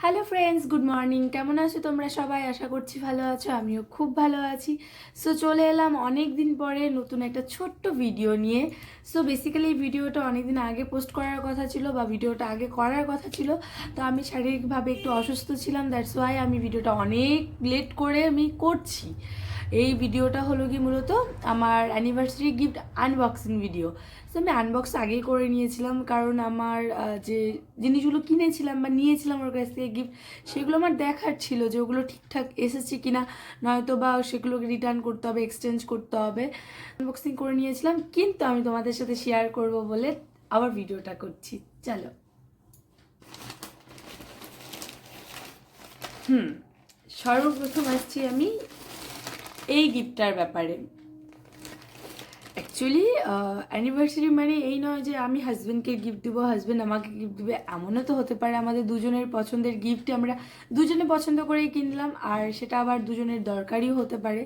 Hello friends, good morning. কেমন আছো তোমরা সবাই? আশা করছি ভালো আছো, আমিও খুব ভালো আছি। সো চলে এলাম অনেক দিন পরে নতুন একটা ছোট্ট ভিডিও নিয়ে। সো বেসিক্যালি এই ভিডিওটা অনেক দিন আগে পোস্ট করার কথা ছিল বা ভিডিওটা আগে করার কথা ছিল, তো আমি শারীরিকভাবে একটু অসুস্থ ছিলাম, দ্যাটস ওয়াই আমি ভিডিওটা অনেক লেট করে আমি করছি। এই ভিডিওটা হলো কি মূলত আমার anniversary gift unboxing video. So আমি আনবক্স আগেই করে নিয়েছিলাম, কারণ আমার যে জিনিসগুলো কিনেছিলাম বা নিয়েছিলাম ওর কাছ থেকে গিফট, সেগুলো আমার দেখার ছিল যে ওগুলো ঠিকঠাক এসেছে কিনা, নয়তো বা সেগুলোকে রিটার্ন করতে হবে, এক্সচেঞ্জ করতে হবে। আনবক্সিং করে নিয়েছিলাম, কিন্তু আমি তোমাদের সাথে শেয়ার করব বলে আবার ভিডিওটা করছি। চলো। সর্বপ্রথম আসছি আমি এই গিফটটার ব্যাপারে। অ্যাকচুয়ালি অ্যানিভার্সারি মানে এই নয় যে আমি হাজব্যান্ডকে গিফট দেবো, হাজব্যান্ড আমাকে গিফট দেবে, এমনও তো হতে পারে আমাদের দুজনের পছন্দের গিফট আমরা দুজনে পছন্দ করেই কিনলাম, আর সেটা আবার দুজনের দরকারিও হতে পারে,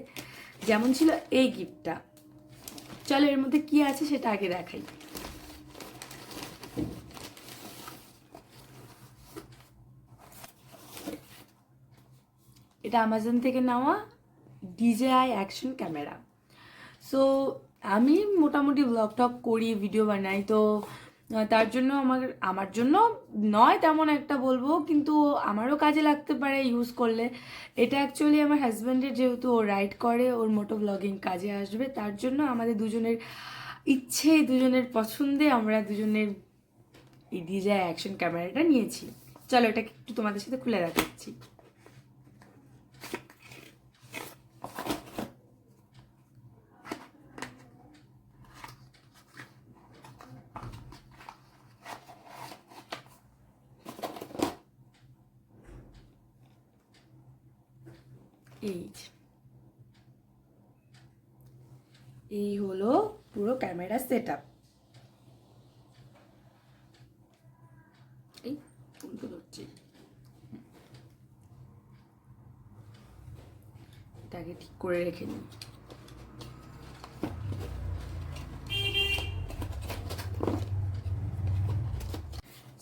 যেমন ছিল এই গিফটটা। চলো এর মধ্যে কি আছে সেটা আগে দেখাই। এটা অ্যামাজন থেকে নেওয়া DJI অ্যাকশন ক্যামেরা। সো আমি মোটামুটি ব্লগ টক করি, ভিডিও বানাই, তো তার জন্য আমার জন্য নয় তেমন একটা বলবো, কিন্তু আমারও কাজে লাগতে পারে ইউজ করলে। এটা অ্যাকচুয়ালি আমার হাজব্যান্ডের, যেহেতু ও রাইড করে, ওর মোটো ব্লগিং কাজে আসবে, তার জন্য আমাদের দুজনের ইচ্ছে, দুজনের পছন্দে আমরা দুজনের এই DJI অ্যাকশন ক্যামেরাটা নিয়েছি। চলো এটা একটু তোমাদের সাথে খুলে দেখাচ্ছি। এই হলো পুরো ক্যামেরা সেট আপ। এই ফোনটা ধরছি, এটাকে ঠিক করে রেখে নিই।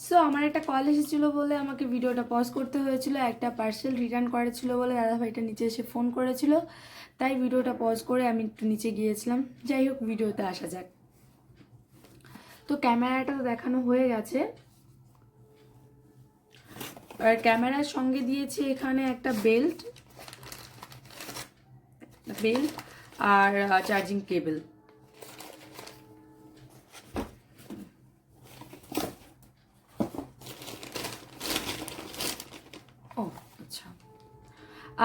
সো আমার একটা কল এসেছিলো বলে আমাকে ভিডিওটা পজ করতে হয়েছিল, একটা পার্সেল রিটার্ন করার ছিল বলে দাদাভাইটা নিচে এসে ফোন করেছিল, তাই ভিডিওটা পজ করে আমি একটু নিচে গিয়েছিলাম। যাই হোক, ভিডিওতে আসা যাক। তো ক্যামেরাটা তো দেখানো হয়ে গেছে, আর ক্যামেরার সঙ্গে দিয়েছি এখানে একটা বেল্ট আর চার্জিং কেবল। ও আচ্ছা,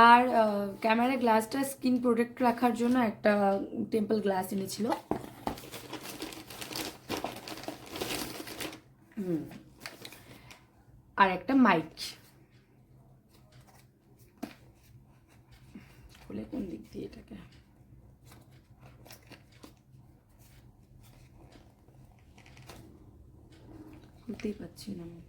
আর ক্যামেরা গ্লাসটা স্ক্রিন প্রোটেক্ট রাখার জন্য একটা টেম্পল গ্লাস এনেছিল। আর একটা মাইক। খুলে কোন দিক দিয়ে এটাকে, খুলতেই পাচ্ছি না আমি।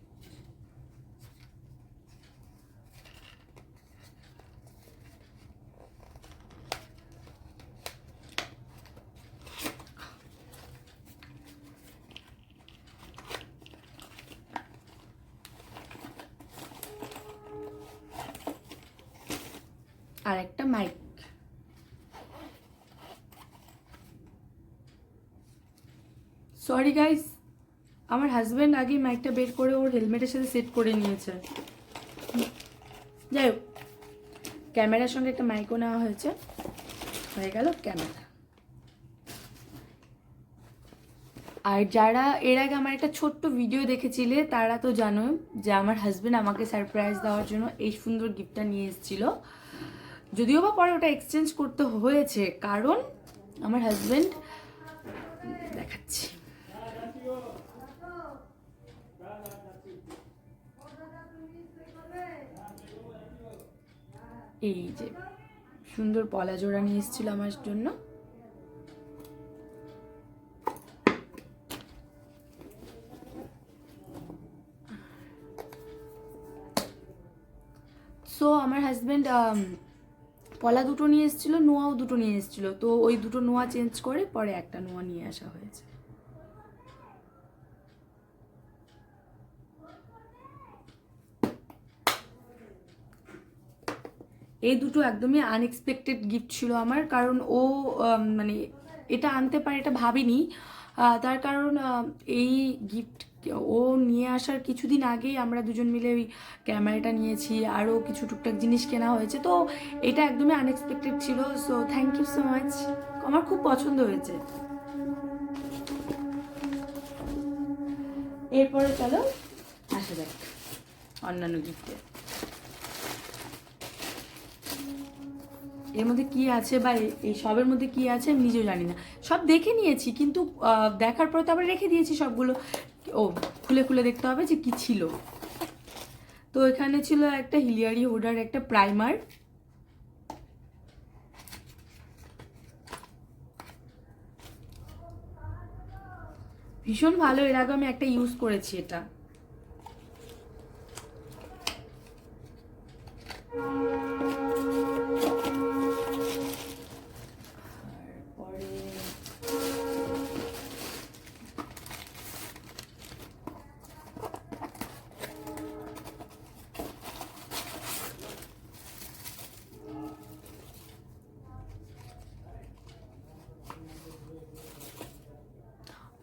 আর একটা মাইক। সরি গাইস, আমার হাজব্যান্ড আগে মাইকটা বের করে ওর হেলমেটের সাথে সেট করে নিয়েছে। যাই হোক, ক্যামেরার সঙ্গে একটা মাইকও নেওয়া হয়েছে, হয়ে গেল ক্যামেরা। আর যারা এর আগে আমার একটা ছোট্ট ভিডিও দেখেছিলে তারা তো জানো যে আমার হাজব্যান্ড আমাকে সারপ্রাইজ দেওয়ার জন্য এই সুন্দর গিফটটা নিয়ে এসেছিল। যদিও বা পরে ওটা এক্সচেঞ্জ করতে হয়েছে, কারণ আমার হাজব্যান্ড, দেখাচ্ছি, এই যে সুন্দর পলা জোড়া নিয়ে এসেছিল আমার জন্য। সো আমার হাজব্যান্ড পলা দুটো নিয়ে এসেছিলো, নোয়াও দুটো নিয়ে এসেছিলো, তো ওই দুটো নোয়া চেঞ্জ করে পরে একটা নোয়া নিয়ে আসা হয়েছে। এই দুটো একদমই আনএক্সপেক্টেড গিফট ছিল আমার, কারণ ও মানে এটা আনতে পারে এটা ভাবিনি। তার কারণ এই গিফট ও নিয়ে আসার কিছুদিন আগেই আমরা দুজন মিলে ওই ক্যামেরাটা নিয়েছি, আরও কিছু টুকটাক জিনিস কেনা হয়েছে, তো এটা একদমই আনএক্সপেক্টেড ছিল। So thank you so much, আমার খুব পছন্দ হয়েছে। এরপরে চলো আসা যাক অন্যান্য গিফটে। এর মধ্যে কি আছে বা এই সবের মধ্যে কি আছে আমি নিজেও জানি না, সব দেখে নিয়েছি কিন্তু দেখার পর তো আবার রেখে দিয়েছি সবগুলো। ও খুলে খুলে দেখতে হবে যে কি ছিল। তো এখানে ছিল একটা হিলিয়ারি হুডার একটা প্রাইমার, ভীষণ ভালো, এর আগে আমি একটা ইউজ করেছি এটা।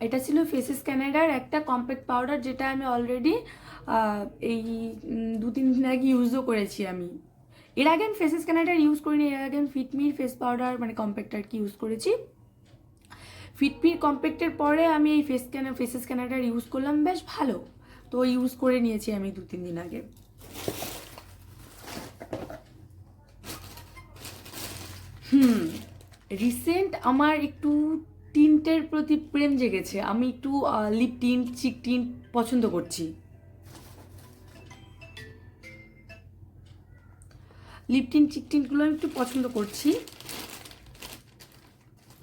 এটা ছিল ফেস স্ক্যানারের একটা কম্প্যাক্ট পাউডার, যেটা আমি অলরেডি এই 2-3 দিন আগে ইউজও করেছি। আমি এর আগে আমি ফেস স্ক্যানারটার ইউজ করিনি, এর আগে আমি ফিটমির ফেস পাউডার মানে কম্প্যাক্ট আর কি ইউজ করেছি। ফিটমির কম্প্যাক্টের পরে আমি এই ফেস স্ক্যানারটার ইউজ করলাম, বেশ ভালো, তো ইউজ করে নিয়েছি আমি 2-3 দিন আগে। রিসেন্ট আমার একটু টিন্টের প্রতি প্রেম জেগেছে, আমি একটু লিপ টিন্ট চিক টিন্ট পছন্দ করছি। লিপ টিন্ট চিক টিন্টগুলো আমি একটু পছন্দ করছি,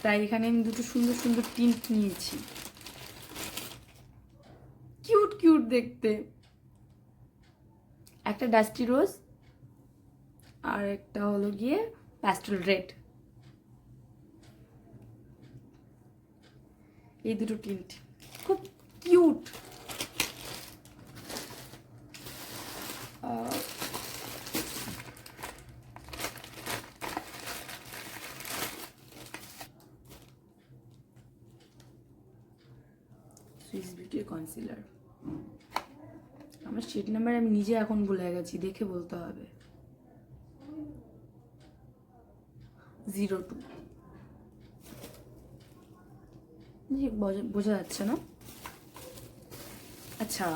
তাই এখানে আমি দুটো সুন্দর সুন্দর টিন্ট নিয়েছি, কিউট কিউট দেখতে। একটা ডাস্টি রোজ আর একটা হলো গিয়ে প্যাস্টেল রেড, এই দুটো টিন্ট খুব কিউট। সুইস বিউটির কনসিলার, আমার শেড নাম্বার আমি নিজে এখন ভুলে গেছি, দেখে বলতে হবে। 02, বোঝা যাচ্ছে না। আচ্ছা,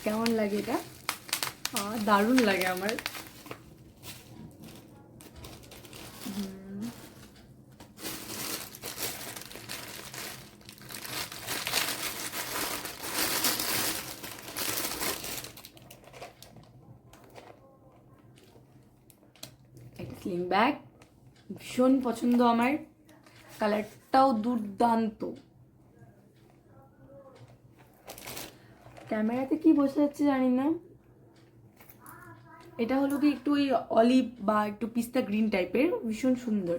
কেমন লাগে এটা? দারুণ লাগে আমার। একটা স্লিং ব্যাগ, ভীষণ পছন্দ আমার, কালারটাও দুর্দান্ত। ক্যামেরাতে কি বোঝা যাচ্ছে জানি না, এটা হলো কি একটু ওই অলিভ বা একটু পিস্তা গ্রিন টাইপের, ভীষণ সুন্দর।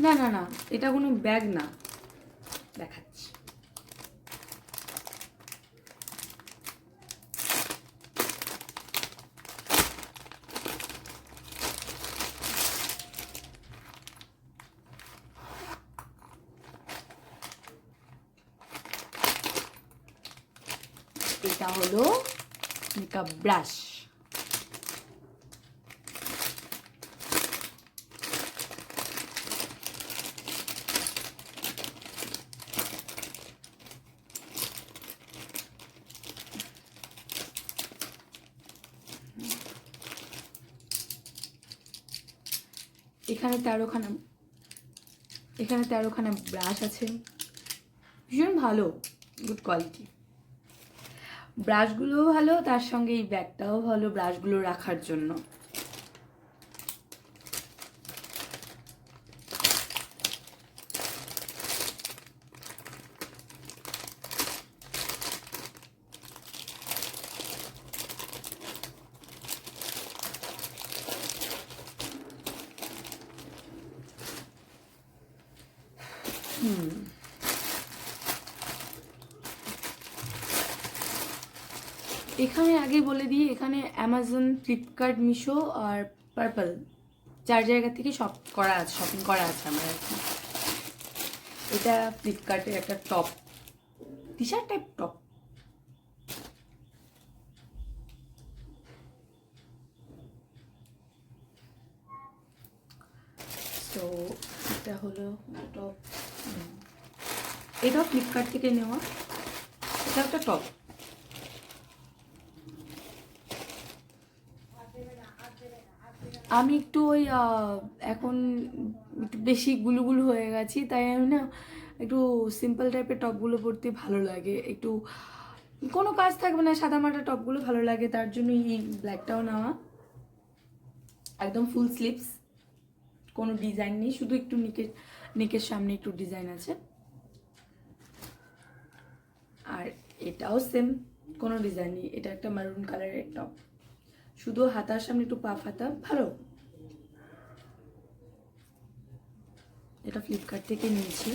না না না, এটা কোনো ব্যাগ না, দেখাচ্ছি। এটা হলো মেকআপ ব্রাশ, এখানে 13খানা ব্রাশ আছে, ভীষণ ভালো, গুড কোয়ালিটি। ব্রাশগুলোও ভালো, তার সঙ্গে এই ব্যাগটাও ভালো ব্রাশগুলো রাখার জন্য। এখানে আগে বলে দিই, এখানে অ্যামাজন, ফ্লিপকার্ট, মিশো আর পার্পল 4 জায়গা থেকে শপিং করা আছে আমার আর কি। এটা ফ্লিপকার্টের একটা top, T shirt type top. তো এটা হলো টপ, এটাও ফ্লিপকার্ট থেকে নেওয়া, এটা একটা টপ। আমি একটু ওই এখন একটু বেশি গুলুগুলু হয়ে গেছি, তাই আমি না একটু সিম্পল টাইপের টপগুলো পরতে ভালো লাগে, একটু কোনো কাজ থাকবে না, সাদামাটা টপগুলো ভালো লাগে, তার জন্য এই ব্ল্যাকটাও নেওয়া। একদম ফুল স্লিভস, কোনো ডিজাইন নেই, শুধু একটু নেকের সামনে একটু ডিজাইন আছে। আর এটাও সেম, কোনো ডিজাইন নেই, এটা একটা মারুন কালারের টপ, শুধু হাতার সামনে একটু পাফ হাতা, ভালো। এটা ফ্লিপকার্ট থেকে নিয়েছি।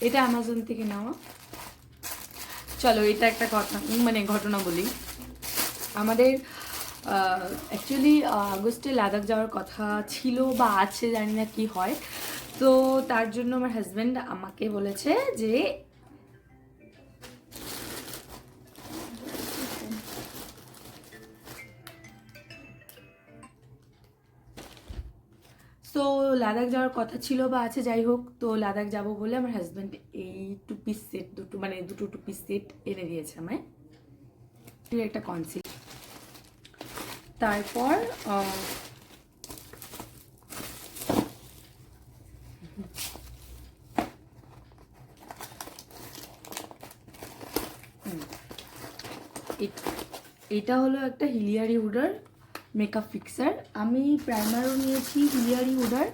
এটা অ্যামাজন থেকে নেওয়া। চলো এটা একটা ঘটনা বলি। আমাদের অ্যাকচুয়ালি আগস্টে লাদাখ যাওয়ার কথা ছিল বা আছে, জানি না কি হয়। তো তার জন্য আমার হাজব্যান্ড আমাকে বলেছে যে তো লাদাখ যাওয়ার কথা ছিল বা আছে, যাই হোক, তো লাদাখ যাব বলে আমার হাজব্যান্ড এই টু পিস সেট দুটো টু পিস সেট এনে দিয়েছে আমায়, একটা কনসিল। তারপর এটা হলো একটা হিলিয়ারি হুডার মেকআপ ফিক্সার। আমি প্রাইমারও নিয়েছি হিলিয়ারি হুডার,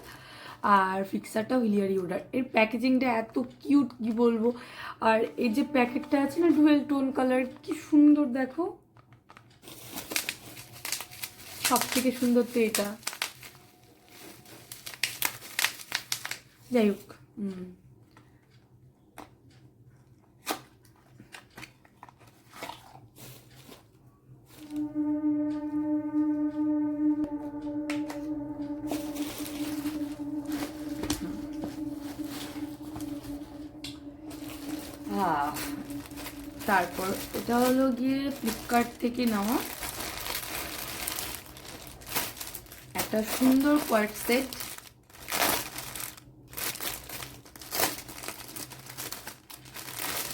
আর ফিক্সারটাও হিলিয়ারি হুডার। এর প্যাকেজিংটা এত কিউট, কি বলবো। আর এই যে প্যাকেটটা আছে না, ডুয়েল টোন কালার, কি সুন্দর দেখো, সব থেকে সুন্দর তো এটা। যাই হোক, তারপর এটা হলো গিয়ে ফ্লিপকার্ট থেকে নেওয়া একটা সুন্দর coord set,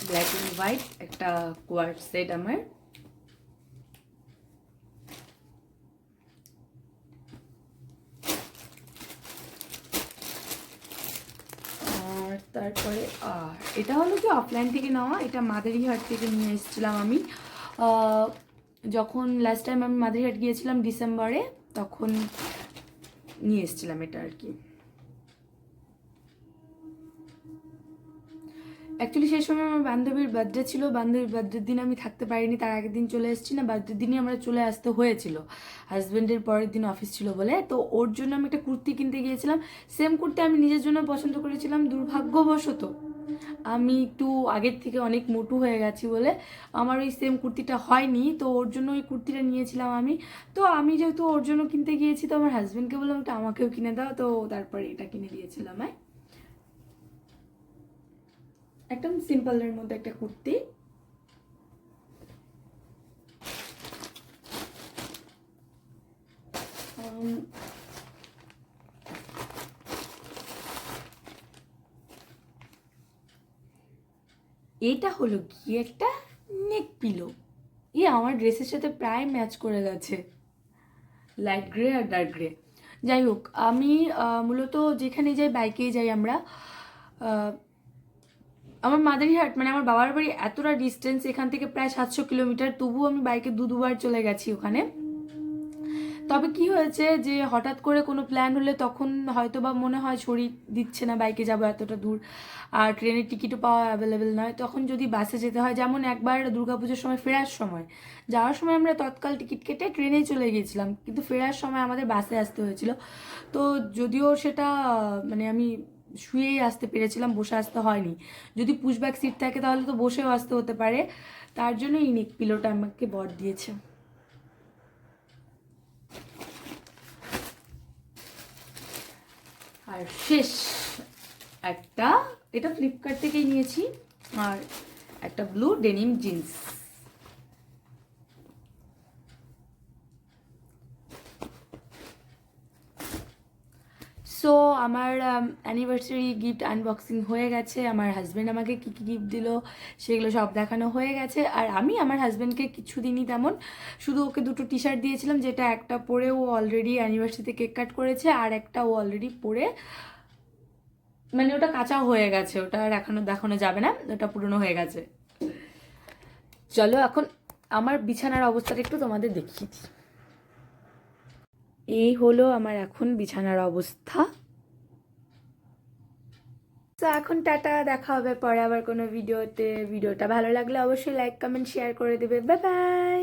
black and white একটা কোয়ার্ট সেট আমার। তারপরে এটা হলো কি অফলাইন থেকে নেওয়া, এটা মাদারিহাট থেকে নিয়ে এসেছিলাম আমি। যখন লাস্ট টাইম আমি মাদারিহাট গিয়েছিলাম ডিসেম্বরে, তখন নিয়ে এসেছিলাম এটা আর কি। অ্যাকচুয়ালি সেই সময় আমার বান্ধবীর বার্থডে ছিল, বান্ধবীর বার্থডের দিন আমি থাকতে পারিনি, তার আগের দিন চলে এসেছি না, বার্থডের দিনই আমরা চলে আসতে হয়েছিল, হাজব্যান্ডের পরের দিন অফিস ছিল বলে। তো ওর জন্য আমি একটা কুর্তি কিনতে গিয়েছিলাম, সেম কুর্তি আমি নিজের জন্য পছন্দ করেছিলাম। দুর্ভাগ্যবশত আমি একটু আগের থেকে অনেক মোটু হয়ে গেছি বলে আমার ওই সেম কুর্তিটা হয়নি, তো ওর জন্য ওই কুর্তিটা নিয়েছিলাম আমি। তো আমি যেহেতু ওর জন্য কিনতে গিয়েছি, তো আমার হাজব্যান্ডকে বললাম এটা আমাকেও কিনে দাও, তো তারপরে এটা কিনে দিয়েছিলাম। একদম সিম্পলের মধ্যে একটা কুর্তি। এটা হলো কি একটা নেক পিলো, আমার ড্রেসের সাথে প্রায় ম্যাচ করে গেছে, লাইট গ্রে আর ডার্ক গ্রে। যাই হোক, আমি মূলত যেখানে যাই, বাইকেই যাই আমরা। আমার মাদারিহাট মানে আমার বাবার বাড়ি এতটা ডিস্টেন্স, এখান থেকে প্রায় 700 কিলোমিটার, তবুও আমি বাইকে দুবার চলে গেছি ওখানে। তবে কি হয়েছে যে হঠাৎ করে কোনো প্ল্যান হলে তখন হয়তো বা মনে হয় শরীর দিচ্ছে না বাইকে যাবো এতটা দূর, আর ট্রেনের টিকিটও পাওয়া অ্যাভেলেবেল নয়, তখন যদি বাসে যেতে হয়। যেমন একবার দুর্গাপুজোর সময় ফেরার সময়, যাওয়ার সময় আমরা তৎকাল টিকিট কেটে ট্রেনেই চলে গিয়েছিলাম, কিন্তু ফেরার সময় আমাদের বাসে আসতে হয়েছিল। তো যদিও সেটা মানে আমি শুয়েই আসতে পেরেছিলাম, বসে আসতে হয়নি। যদি পুশব্যাক সিট থাকে তাহলে তো বসেও আসতে হতে পারে, তার জন্য এই নেক পিলোটা আমাকে বর দিয়েছে। আর শেষ একটা, এটা ফ্লিপকার্ট থেকেই নিয়েছি, আর একটা ব্লু ডেনিম জিন্স। সো আমার অ্যানিভার্সারি গিফট আনবক্সিং হয়ে গেছে। আমার হাজব্যান্ড আমাকে কী কী গিফট দিল সেগুলো সব দেখানো হয়ে গেছে। আর আমি আমার হাজব্যান্ডকে কিছুদিনই তেমন, শুধু ওকে দুটো টি শার্ট দিয়েছিলাম, যেটা একটা পরে ও অলরেডি অ্যানিভার্সারিতে কেক কাট করেছে, আর একটা ও অলরেডি পরে মানে ওটা কাঁচাও হয়ে গেছে, ওটা আর এখনো দেখানো যাবে না, ওটা পুরনো হয়ে গেছে। চলো এখন আমার বিছানার অবস্থাটা একটু তোমাদের দেখিয়ে দিই। এই হলো আমার এখন বিছানার অবস্থা। তো এখন টাটা, দেখা হবে পরে আবার কোনো ভিডিওতে। ভিডিওটা ভালো লাগলে অবশ্যই লাইক কমেন্ট শেয়ার করে দেবে। Bye bye.